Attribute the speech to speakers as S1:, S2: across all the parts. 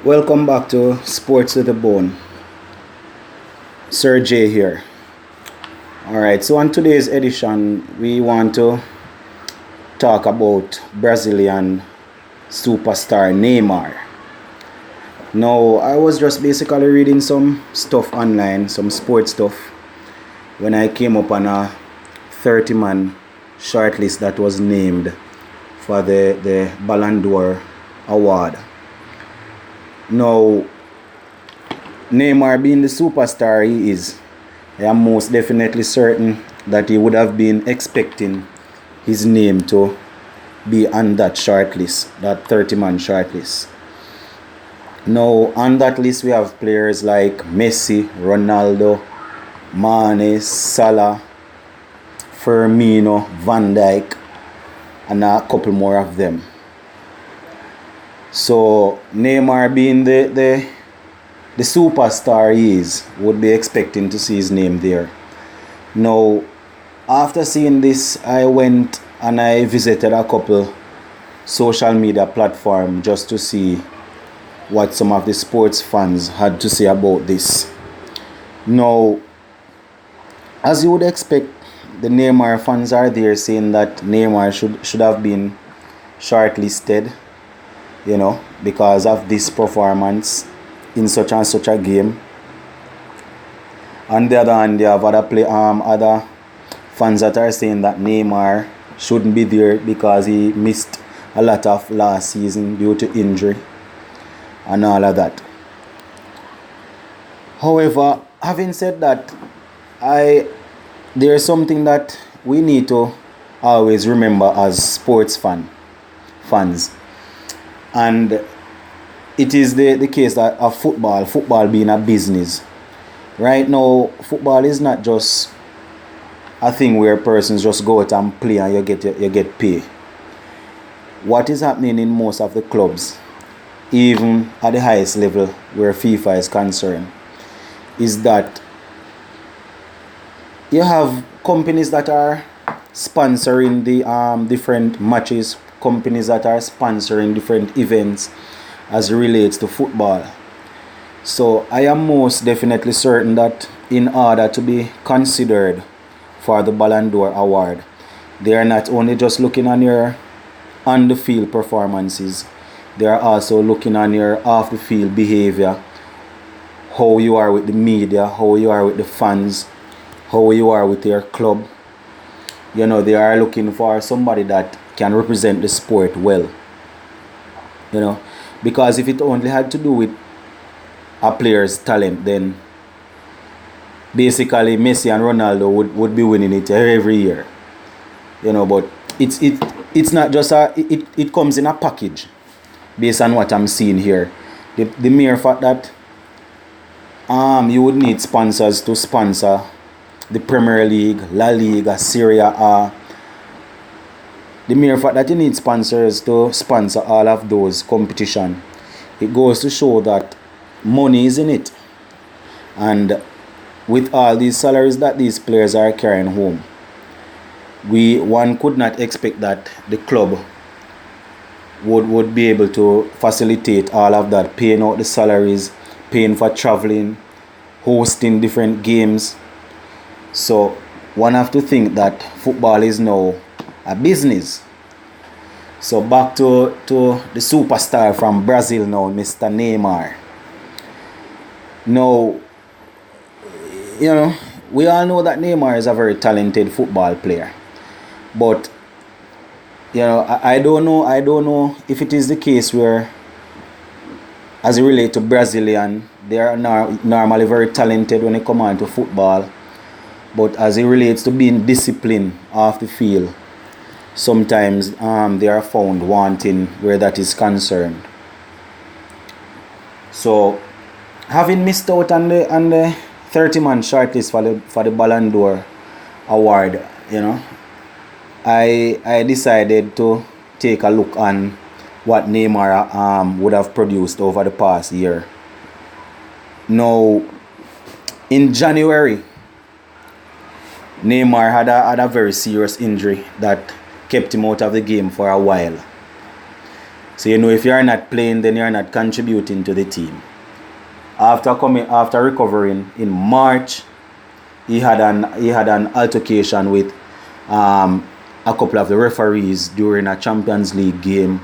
S1: Welcome back to Sports with a Bone. Sir J here. Alright, so on today's edition, we want to talk about Brazilian superstar Neymar. Now, I was just basically reading some stuff online, some sports stuff, when I came up on a 30-man shortlist that was named for the Ballon d'Or award. Now, Neymar being the superstar he is, I am most definitely certain that he would have been expecting his name to be on that shortlist, that 30-man shortlist. Now, on that list we have players like Messi, Ronaldo, Mane, Salah, Firmino, Van Dijk, and a couple more of them. So Neymar being the superstar he is, would be expecting to see his name there. Now, after seeing this, I went and I visited a couple social media platforms just to see what some of the sports fans had to say about this. Now, as you would expect, the Neymar fans are there saying that Neymar should have been shortlisted, because of this performance in such and such a game. On the other hand, they have other fans that are saying that Neymar shouldn't be there because he missed a lot of last season due to injury and all of that. However, having said that, there's something that we need to always remember as sports fans. And it is the case that of football being a business. Right now, football is not just a thing where persons just go out and play and you get paid. What is happening in most of the clubs, even at the highest level where FIFA is concerned, is that you have companies that are sponsoring the different matches, companies that are sponsoring different events as it relates to football. So I am most definitely certain that in order to be considered for the Ballon d'Or award, they are not only just looking on your on-the-field performances, they are also looking on your off-the-field behavior, how you are with the media, how you are with the fans, how you are with your club. They are looking for somebody that can represent the sport well. Because if it only had to do with a player's talent, then basically Messi and Ronaldo would be winning it every year. But it's not just it comes in a package based on what I'm seeing here. The mere fact that you would need sponsors to sponsor the Premier League, La Liga, Serie A. The mere fact that you need sponsors to sponsor all of those competition, it goes to show that money is in it. And with all these salaries that these players are carrying home, one could not expect that the club would be able to facilitate all of that, paying out the salaries, paying for traveling, hosting different games. So one have to think that football is now a business. So back to the superstar from Brazil now, Mr. Neymar. Now, we all know that Neymar is a very talented football player. But I don't know if it is the case where, as it relates to Brazilian, they are normally very talented when it comes on to football. But as it relates to being disciplined off the field, sometimes they are found wanting where that is concerned. So, having missed out on the 30-man shortlist for the Ballon d'Or award, I decided to take a look on what Neymar would have produced over the past year. Now, in January, Neymar had a very serious injury that kept him out of the game for a while. So if you're not playing, then you're not contributing to the team. After recovering in March, he had an altercation with a couple of the referees during a Champions League game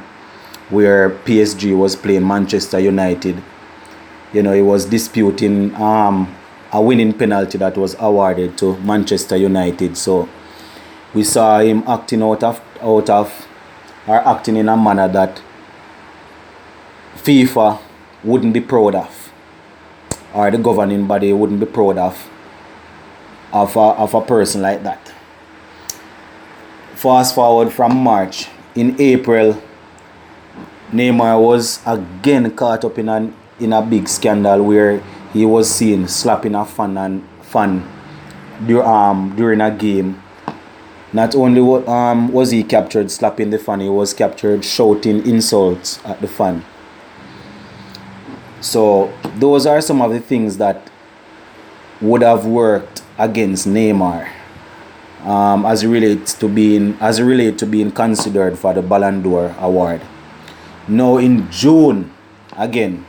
S1: where PSG was playing Manchester United. He was disputing a winning penalty that was awarded to Manchester United. So we saw him acting acting in a manner that FIFA wouldn't be proud of, or the governing body wouldn't be proud of a person like that. Fast forward from March, in April, Neymar was again caught up in a big scandal where he was seen slapping a fan during a game. Not only was he captured slapping the fan, he was captured shouting insults at the fan. So those are some of the things that would have worked against Neymar as it relates to being considered for the Ballon d'Or award. Now in June again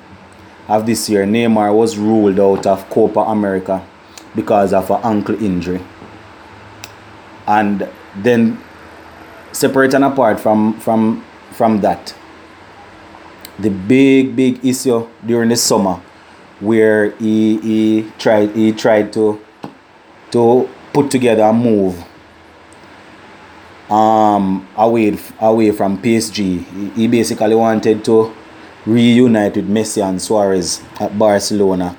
S1: of this year, Neymar was ruled out of Copa America because of an ankle injury. And then, separate and apart from that, the big issue during the summer where he tried to put together a move away from PSG. He basically wanted to reunite with Messi and Suarez at Barcelona.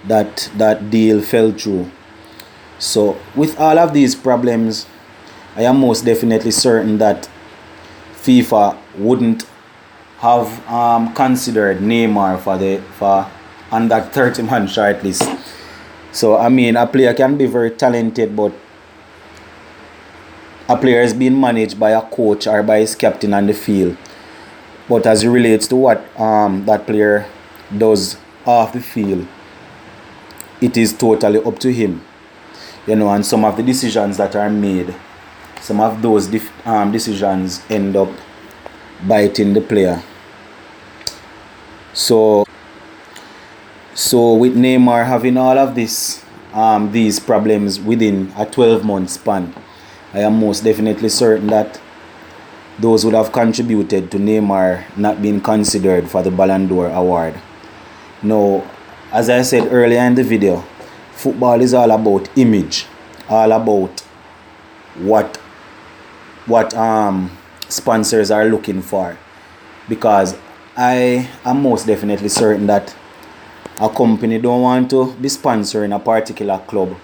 S1: That deal fell through. So with all of these problems, I am most definitely certain that FIFA wouldn't have considered Neymar for on that 30-man shortlist. So I mean, a player can be very talented, but a player is being managed by a coach or by his captain on the field. But as it relates to what that player does off the field, it is totally up to him. And some of the decisions that are made, some of those decisions end up biting the player. So with Neymar having all of these problems within a 12-month span, I am most definitely certain that those would have contributed to Neymar not being considered for the Ballon d'Or award. Now, as I said earlier in the video, football is all about image, all about what sponsors are looking for. Because I am most definitely certain that a company don't want to be sponsoring a particular club,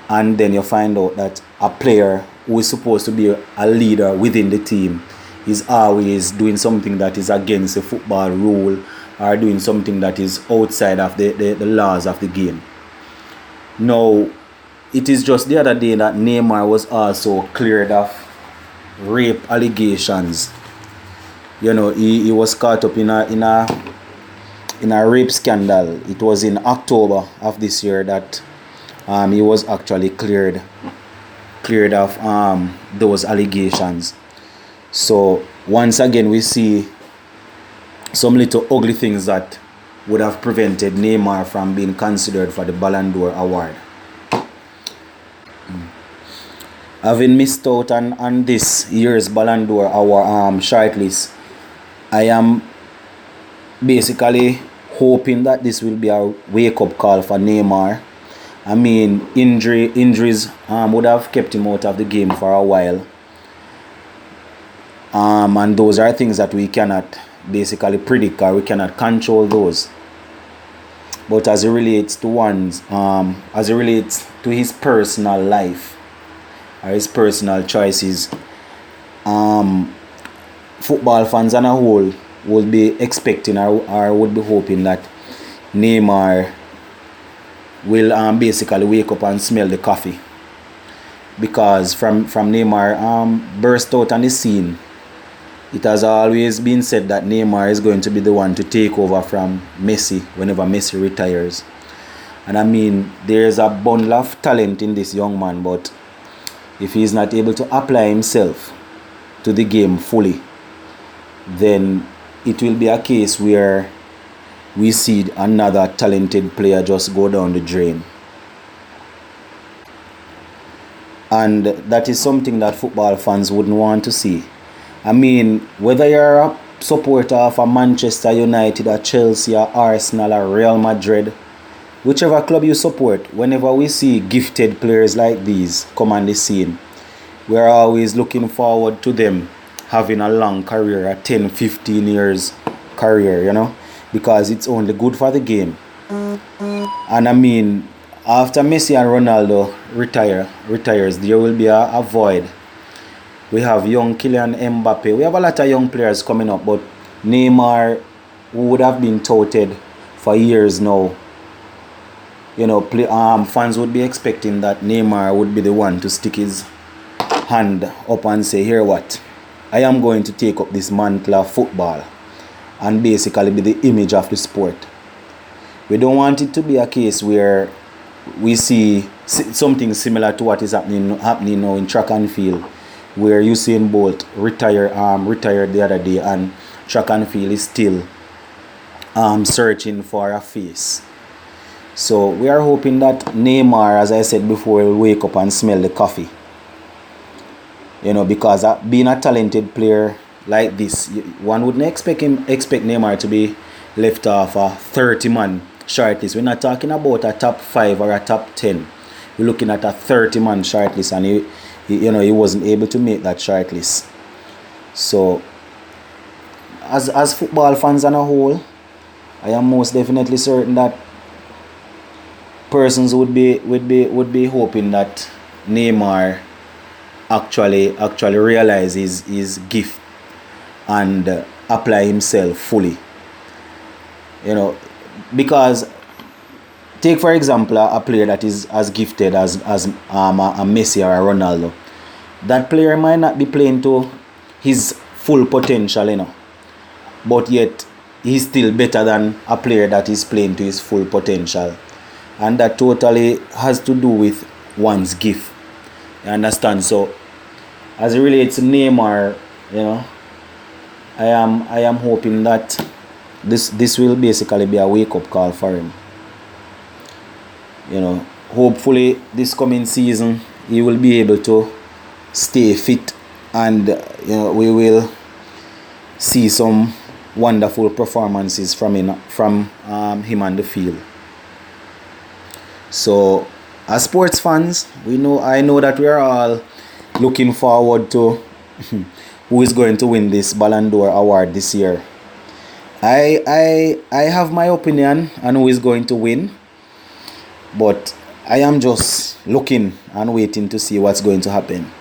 S1: and then you find out that a player who is supposed to be a leader within the team is always doing something that is against the football rule or doing something that is outside of the laws of the game. Now, it is just the other day that Neymar was also cleared of rape allegations. He was caught up in a rape scandal. It was in October of this year that he was actually cleared of those allegations. So once again, we see some little ugly things that would have prevented Neymar from being considered for the Ballon d'Or award. Having missed out on this year's Ballon d'Or award shortlist, I am basically hoping that this will be a wake-up call for Neymar. I mean, injuries would have kept him out of the game for a while. And those are things that we cannot basically predict, or we cannot control those. But as it relates to his personal life or his personal choices, football fans as a whole would be expecting or would be hoping that Neymar will basically wake up and smell the coffee. Because from Neymar burst out on the scene, it has always been said that Neymar is going to be the one to take over from Messi whenever Messi retires. And I mean, there's a bundle of talent in this young man, but if he's not able to apply himself to the game fully, then it will be a case where we see another talented player just go down the drain. And that is something that football fans wouldn't want to see. I mean, whether you're a supporter of a Manchester United, a Chelsea, a Arsenal, a Real Madrid, whichever club you support, whenever we see gifted players like these come on the scene, we're always looking forward to them having a long career, a 10, 15 years career, you know, because it's only good for the game. And I mean, after Messi and Ronaldo retires, there will be a void. We have young Kylian Mbappe. We have a lot of young players coming up, but Neymar, who would have been touted for years now, you know, fans would be expecting that Neymar would be the one to stick his hand up and say, here what, I am going to take up this mantle of football and basically be the image of the sport. We don't want it to be a case where we see something similar to what is happening now in track and field, where Usain Bolt retired the other day, and track and field is still searching for a face. So we are hoping that Neymar, as I said before, will wake up and smell the coffee. You know, because being a talented player like this, one wouldn't expect Neymar to be left off a 30-man shortlist. We're not talking about a top 5 or a top 10. We're looking at a 30-man shortlist, and he wasn't able to make that shortlist. So, as football fans on a whole, I am most definitely certain that persons would be hoping that Neymar actually realizes his gift and apply himself fully. You know, because take for example a player that is as gifted as a Messi or a Ronaldo. That player might not be playing to his full potential, you know, but yet he's still better than a player that is playing to his full potential, and that totally has to do with one's gift. You understand? So as it relates to Neymar, you know, I am hoping that this will basically be a wake-up call for him. You know, hopefully this coming season he will be able to stay fit, and you know, we will see some wonderful performances from him on the field. So as sports fans, I know that we are all looking forward to who is going to win this Ballon d'Or award this year. I have my opinion on who is going to win, but I am just looking and waiting to see what's going to happen.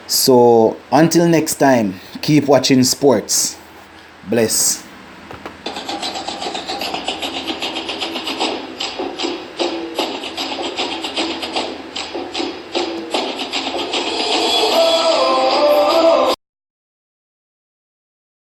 S1: So until next time, keep watching sports. Bless.